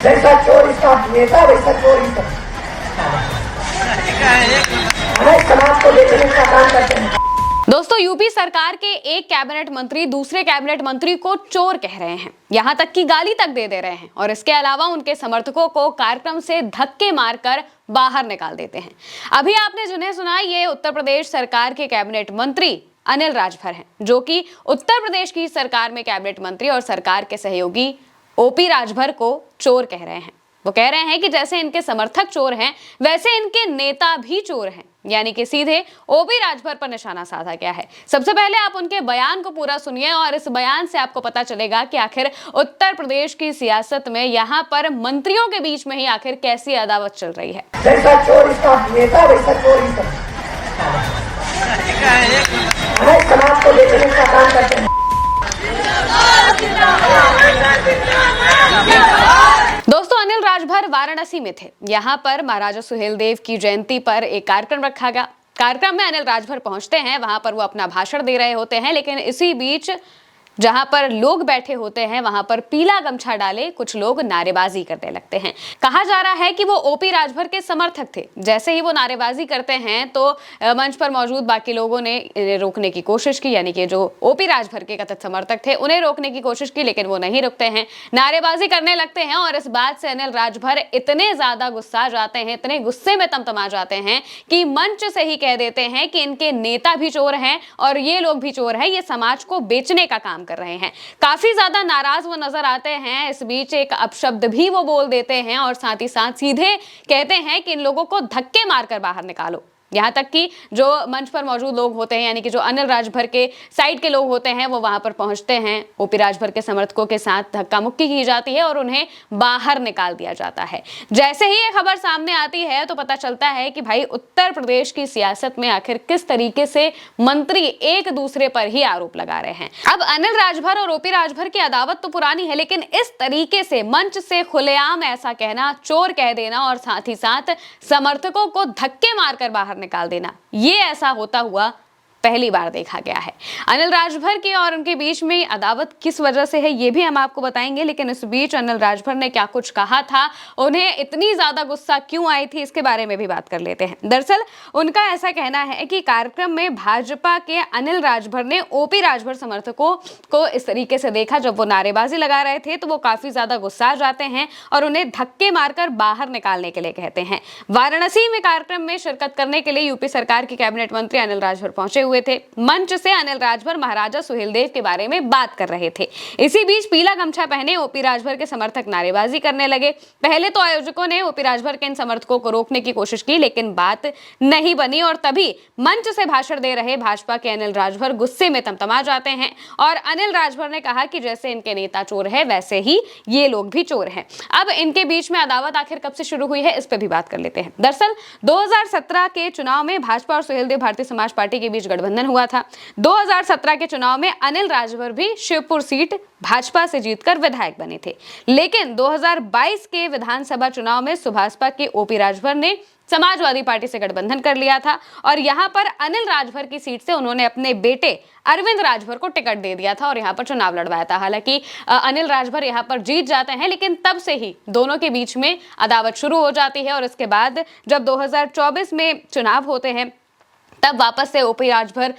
जैसा चोर इसका नेता वैसा चोर इसका समाज को बेचने का काम करते हैं। दोस्तों, यूपी सरकार के एक कैबिनेट मंत्री दूसरे कैबिनेट मंत्री को चोर कह रहे हैं, यहां तक कि गाली तक दे रहे हैं और इसके अलावा उनके समर्थकों को कार्यक्रम से धक्के मारकर बाहर निकाल देते हैं। अभी आपने जिन्हें सुना, ये उत्तर प्रदेश सरकार के कैबिनेट मंत्री अनिल राजभर हैं, जो कि उत्तर प्रदेश की सरकार में कैबिनेट मंत्री और सरकार के सहयोगी ओपी राजभर को चोर कह रहे हैं। वो कह रहे हैं कि जैसे इनके समर्थक चोर हैं, वैसे इनके नेता भी चोर हैं, यानी कि सीधे ओपी राजभर पर निशाना साधा गया है। सबसे पहले आप उनके बयान को पूरा सुनिए और इस बयान से आपको पता चलेगा कि आखिर उत्तर प्रदेश की सियासत में यहाँ पर मंत्रियों के बीच में ही आखिर कैसी अदावत चल रही है। जैसा चोर इसका नेता वैसा चोर इसका समाज को बेचने का काम करते हैं। दोस्तों, अनिल राजभर वाराणसी में थे। यहाँ पर महाराजा सुहेलदेव की जयंती पर एक कार्यक्रम रखा गया। कार्यक्रम में अनिल राजभर पहुंचते हैं, वहां पर वो अपना भाषण दे रहे होते हैं, लेकिन इसी बीच जहां पर लोग बैठे होते हैं वहां पर पीला गमछा डाले कुछ लोग नारेबाजी करने लगते हैं। कहा जा रहा है कि वो ओपी राजभर के समर्थक थे। जैसे ही वो नारेबाजी करते हैं तो मंच पर मौजूद बाकी लोगों ने रोकने की कोशिश की, यानी कि जो ओपी राजभर के कथित समर्थक थे उन्हें रोकने की कोशिश की, लेकिन वो नहीं रुकते हैं, नारेबाजी करने लगते हैं। और इस बात से अनिल राजभर इतने ज्यादा गुस्सा जाते हैं, इतने गुस्से में तमतमा जाते हैं कि मंच से ही कह देते हैं कि इनके नेता भी चोर हैं और ये लोग भी चोर हैं, ये समाज को बेचने का काम कर रहे हैं। काफी ज्यादा नाराज वो नजर आते हैं। इस बीच एक अपशब्द भी वो बोल देते हैं और साथ ही साथ सीधे कहते हैं कि इन लोगों को धक्के मारकर बाहर निकालो। यहाँ तक कि जो मंच पर मौजूद लोग होते हैं, यानी कि जो अनिल राजभर के साइड के लोग होते हैं, वो वहां पर पहुंचते हैं। ओपी राजभर के समर्थकों के साथ धक्का मुक्की की जाती है और उन्हें बाहर निकाल दिया जाता है। जैसे ही ये खबर सामने आती है तो पता चलता है कि भाई उत्तर प्रदेश की सियासत में आखिर किस तरीके से मंत्री एक दूसरे पर ही आरोप लगा रहे हैं। अब अनिल राजभर और ओपी राजभर की अदावत तो पुरानी है, लेकिन इस तरीके से मंच से खुलेआम ऐसा कहना, चोर कह देना और साथ ही साथ समर्थकों को धक्के मारकर बाहर निकाल देना, ये ऐसा होता हुआ पहली बार देखा गया है। अनिल राजभर के और उनके बीच में अदावत किस वजह से है ये भी हम आपको बताएंगे, लेकिन इस बीच अनिल राजभर ने क्या कुछ कहा था, उन्हें इतनी ज्यादा गुस्सा क्यों आई थी, इसके बारे में भी बात कर लेते हैं। दरअसल उनका ऐसा कहना है कि कार्यक्रम में भाजपा के अनिल राजभर ने ओपी राजभर समर्थकों को इस तरीके से देखा, जब वो नारेबाजी लगा रहे थे तो वो काफी ज्यादा गुस्सा जाते हैं और उन्हें धक्के मारकर बाहर निकालने के लिए कहते हैं। वाराणसी में कार्यक्रम में शिरकत करने के लिए यूपी सरकार के कैबिनेट मंत्री अनिल राजभर पहुंचे हुए थे। मंच से अनिल राजभर महाराजा सुहेलदेव के बारे में बात कर रहे थे। इसी बीच पीला गमछा पहने ओपी राजभर के समर्थक नारेबाजी करने लगे। पहले तो आयोजकों ने ओपी राजभर के इन समर्थकों को रोकने की कोशिश की, लेकिन बात नहीं बनी और तभी मंच से भाषण दे रहे भाजपा के अनिल राजभर गुस्से में तमतमा जाते हैं और अनिल राजभर ने कहा कि जैसे इनके नेता चोर है, वैसे ही ये लोग भी चोर हैं। अब इनके बीच में अदावत आखिर कब से शुरू हुई है, इस पर भी बात कर लेते हैं। दरअसल 2017 के चुनाव में भाजपा और सुहेलदेव भारतीय समाज पार्टी के बीच गठबंधन हुआ था। 2017 के चुनाव में अनिल राजभर भी शिवपुर सीट भाजपा से जीतकर विधायक बने थे, लेकिन 2022 के विधानसभा चुनाव में सुभाषपा के ओपी राजभर ने समाजवादी पार्टी से गठबंधन कर लिया था और यहां पर अनिल राजभर की सीट से उन्होंने अपने बेटे अरविंद राजभर को टिकट दे दिया था और यहां पर चुनाव लड़वाया था। हालांकि अनिल राजभर यहां पर जीत जाते हैं, लेकिन तब से ही दोनों के बीच में अदावत शुरू हो जाती है और इसके बाद जब 2024 में चुनाव होते हैं तब वापस से ओपी राजभर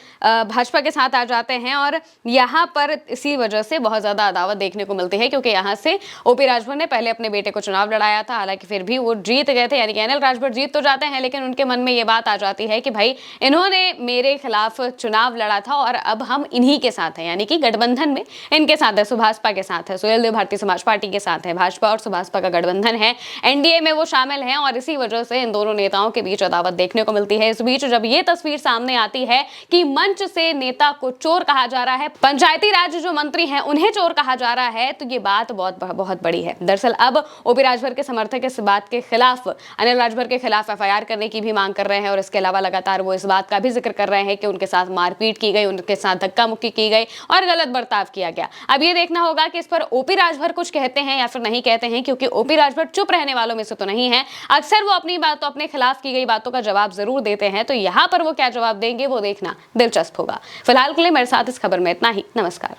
भाजपा के साथ आ जाते हैं और यहाँ पर इसी वजह से बहुत ज़्यादा अदावत देखने को मिलती है, क्योंकि यहाँ से ओपी राजभर ने पहले अपने बेटे को चुनाव लड़ाया था। हालांकि फिर भी वो जीत गए थे, यानी कि अनिल राजभर जीत तो जाते हैं, लेकिन उनके मन में ये बात आ जाती है कि भाई इन्होंने मेरे खिलाफ चुनाव लड़ा था और अब हम इन्हीं के साथ हैं, यानी कि गठबंधन में इनके साथ है, सुभाषपा के साथ है, सुहेलदेव भारतीय समाज पार्टी के साथ है, भाजपा और सुभाषपा का गठबंधन है, एनडीए में वो शामिल हैं और इसी वजह से इन दोनों नेताओं के बीच अदावत देखने को मिलती है। इस बीच जब ये तस्वीर सामने आती है कि मंच से नेता को चोर कहा जा रहा है, पंचायती राज जो मंत्री हैं उन्हें चोर कहा जा रहा है, तो ये बात बहुत बड़ी है। दरअसल अब ओपी राजभर के समर्थक इस बात के खिलाफ, अनिल राजभर के खिलाफ एफआईआर करने की भी मांग कर रहे हैं और इसके अलावा लगातार वो इस बात का भी जिक्र कर रहे हैं कि उनके साथ मारपीट की गई, उनके साथ धक्का मुक्की की गई और गलत बर्ताव किया गया। अब ये देखना होगा कि इस पर ओपी राजभर कुछ कहते हैं या फिर नहीं कहते हैं, क्योंकि ओपी राजभर चुप रहने वालों में से तो नहीं है। अक्सर वो अपनी बातों, अपने खिलाफ की गई बातों का जवाब जरूर देते हैं, तो यहाँ पर वो क्या जवाब देंगे वो देखना दिलचस्प होगा। फिलहाल के लिए मेरे साथ इस खबर में इतना ही। नमस्कार।